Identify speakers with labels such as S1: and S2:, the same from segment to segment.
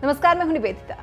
S1: नमस्कार, मैं हूं निवेदिता।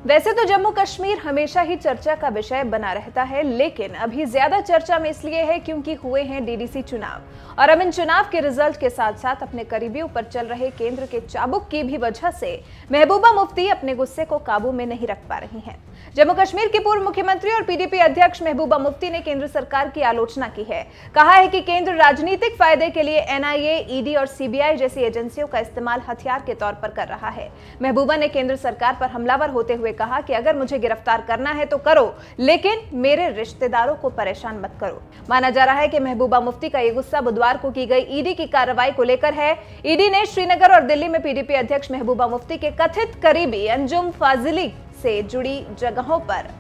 S1: वैसे तो जम्मू कश्मीर हमेशा ही चर्चा का विषय बना रहता है, लेकिन अभी ज्यादा चर्चा में इसलिए है क्योंकि हुए हैं डीडीसी चुनाव और अब इन चुनाव के रिजल्ट के साथ साथ अपने करीबियों पर चल रहे केंद्र के चाबुक की भी वजह से महबूबा मुफ्ती अपने गुस्से को काबू में नहीं रख पा रही हैं। जम्मू कश्मीर की पूर्व मुख्यमंत्री और पीडीपी अध्यक्ष महबूबा मुफ्ती ने केंद्र सरकार की आलोचना की है। कहा है कि केंद्र राजनीतिक फायदे के लिए एनआईए, ईडी और सीबीआई जैसी एजेंसियों का इस्तेमाल हथियार के तौर पर कर रहा है। महबूबा ने केंद्र सरकार पर हमलावर होते हुए कहा कि अगर मुझे गिरफ्तार करना है तो करो, लेकिन मेरे रिश्तेदारों को परेशान मत करो। माना जा रहा है कि महबूबा मुफ्ती का ये गुस्सा बुधवार को की गई ईडी की कार्रवाई को लेकर है। ईडी ने श्रीनगर और दिल्ली में पीडीपी अध्यक्ष महबूबा मुफ्ती के कथित करीबी अंजुम फाजिली से जुड़ी जगहों पर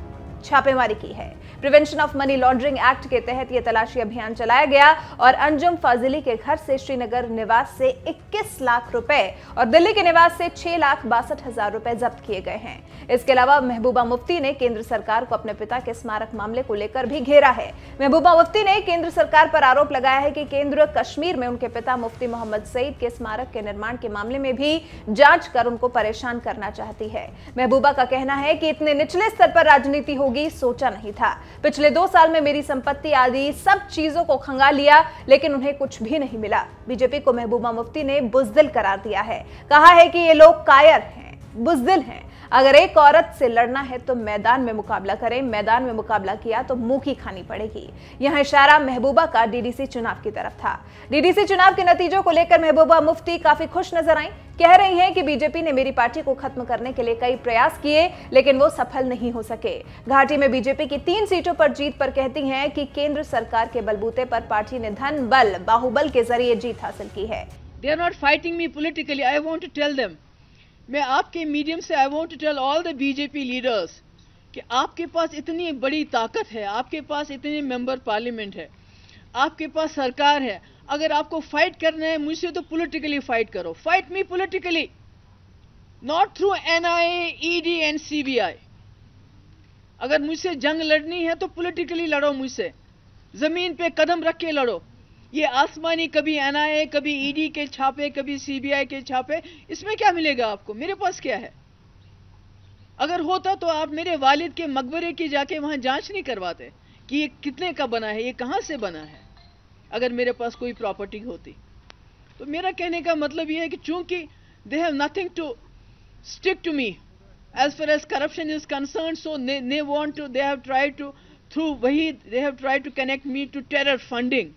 S1: छापेमारी की है। Prevention of money laundering act के तहत यह तलाशी अभियान चलाया गया और अंजुम फाजिली के घर से श्रीनगर निवास से 21 लाख रुपए और दिल्ली के निवास से 6,62,000 रुपए जब्त किए गए हैं। इसके अलावा महबूबा मुफ्ती ने केंद्र सरकार को अपने पिता के स्मारक मामले को लेकर भी घेरा है। महबूबा मुफ्ती ने केंद्र सरकार पर आरोप लगाया है कि केंद्र कश्मीर में उनके पिता मुफ्ती मोहम्मद सईद के स्मारक के निर्माण के मामले में भी जांच कर उनको परेशान करना चाहती है। महबूबा का कहना है कि इतने निचले स्तर पर राजनीति होगी सोचा नहीं था। पिछले 2 साल में मेरी संपत्ति आदि सब चीजों को खंगाल लिया, लेकिन उन्हें कुछ भी नहीं मिला। बीजेपी को महबूबा मुफ्ती ने बुज़दिल करार दिया है। कहा है कि ये लोग कायर हैं, बुज़दिल हैं। अगर एक औरत से लड़ना है तो मैदान में मुकाबला करें, मैदान में मुकाबला किया तो मुंह की खानी पड़ेगी। यह इशारा महबूबा का डीडीसी चुनाव की तरफ था। डीडीसी चुनाव के नतीजों को लेकर महबूबा मुफ्ती काफी खुश नजर आई। कह रही हैं कि बीजेपी ने मेरी पार्टी को खत्म करने के लिए कई प्रयास किए, लेकिन वो सफल नहीं हो सके। घाटी में बीजेपी की 3 सीटों पर जीत पर कहती हैं कि केंद्र सरकार के बलबूते पर पार्टी ने धन बल बाहुबल के जरिए जीत हासिल की है।
S2: They are not fighting me politically. I want to tell them. मैं आपके मीडियम से I want to tell all the BJP leaders कि आपके पास इतनी बड़ी ताकत है, आपके पास इतने मेंबर पार्लियामेंट है, आपके पास सरकार है। अगर आपको फाइट करना है मुझसे तो पॉलिटिकली फाइट करो। Fight me politically, not through NIA, ED and CBI. अगर मुझसे जंग लड़नी है तो पॉलिटिकली लड़ो मुझसे, जमीन पे कदम रख के लड़ो। ये आसमानी कभी एनआईए, कभी ईडी के छापे, कभी सीबीआई के छापे, इसमें क्या मिलेगा आपको? मेरे पास क्या है? अगर होता तो आप मेरे वालिद के मकबरे की जाके वहां जांच नहीं करवाते कि ये कितने का बना है, ये कहां से बना है। अगर मेरे पास कोई प्रॉपर्टी होती तो मेरा कहने का मतलब ये है कि चूंकि they have nothing to stick to me as far as corruption is concern, so they want to, they have tried to through वही they have tried to connect me to terror funding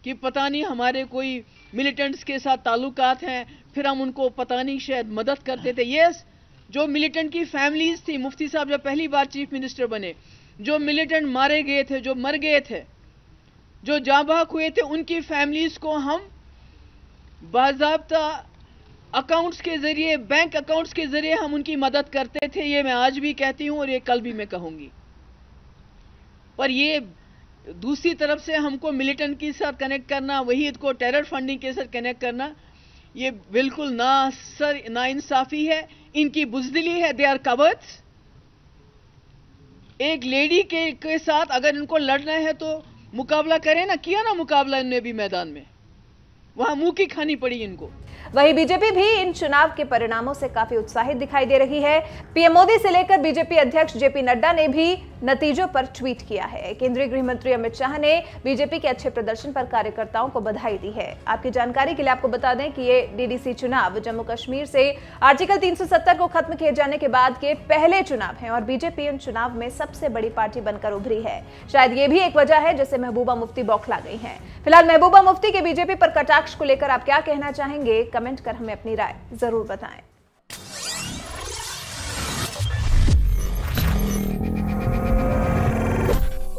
S2: कि पता नहीं हमारे कोई militants के साथ ताल्लुकात हैं, फिर हम उनको पता नहीं शायद मदद करते थे। यस, जो मिलिटेंट की फैमिलीज थी, मुफ्ती साहब जब पहली बार चीफ मिनिस्टर बने, जो मिलिटेंट मारे गए थे, जो मर गए थे, जो जाबाक हुए थे, उनकी फैमिलीज को हम बाज़ाब्ता अकाउंट्स के जरिए, बैंक अकाउंट्स के जरिए हम उनकी मदद करते थे। ये मैं आज भी कहती हूं और ये कल भी मैं कहूंगी। पर ये दूसरी तरफ से हमको मिलिटेंट के साथ कनेक्ट करना, वहीद को टेरर फंडिंग के साथ कनेक्ट करना, ये बिल्कुल ना इंसाफी है, इनकी बुज़दिली है। They are cowards. एक लेडी के साथ अगर इनको लड़ना है तो मुकाबला करें ना, किया ना मुकाबला इनने भी मैदान में, वहां मुंह की खानी पड़ी इनको।
S1: वहीं बीजेपी भी इन चुनाव के परिणामों से काफी उत्साहित दिखाई दे रही है। पीएम मोदी से लेकर बीजेपी अध्यक्ष जेपी नड्डा ने भी नतीजों पर ट्वीट किया है। केंद्रीय गृह मंत्री अमित शाह ने बीजेपी के अच्छे प्रदर्शन पर कार्यकर्ताओं को बधाई दी है। आपकी जानकारी के लिए आपको बता दें कि ये डीडीसी चुनाव जम्मू कश्मीर से आर्टिकल 370 को खत्म किए जाने के बाद के पहले चुनाव हैं और बीजेपी इन चुनाव में सबसे बड़ी पार्टी बनकर उभरी है। शायद ये भी एक वजह है जिससे महबूबा मुफ्ती बौखला गई हैं। फिलहाल महबूबा मुफ्ती के बीजेपी पर कटाक्ष को लेकर आप क्या कहना चाहेंगे? कमेंट कर हमें अपनी राय जरूर बताएं।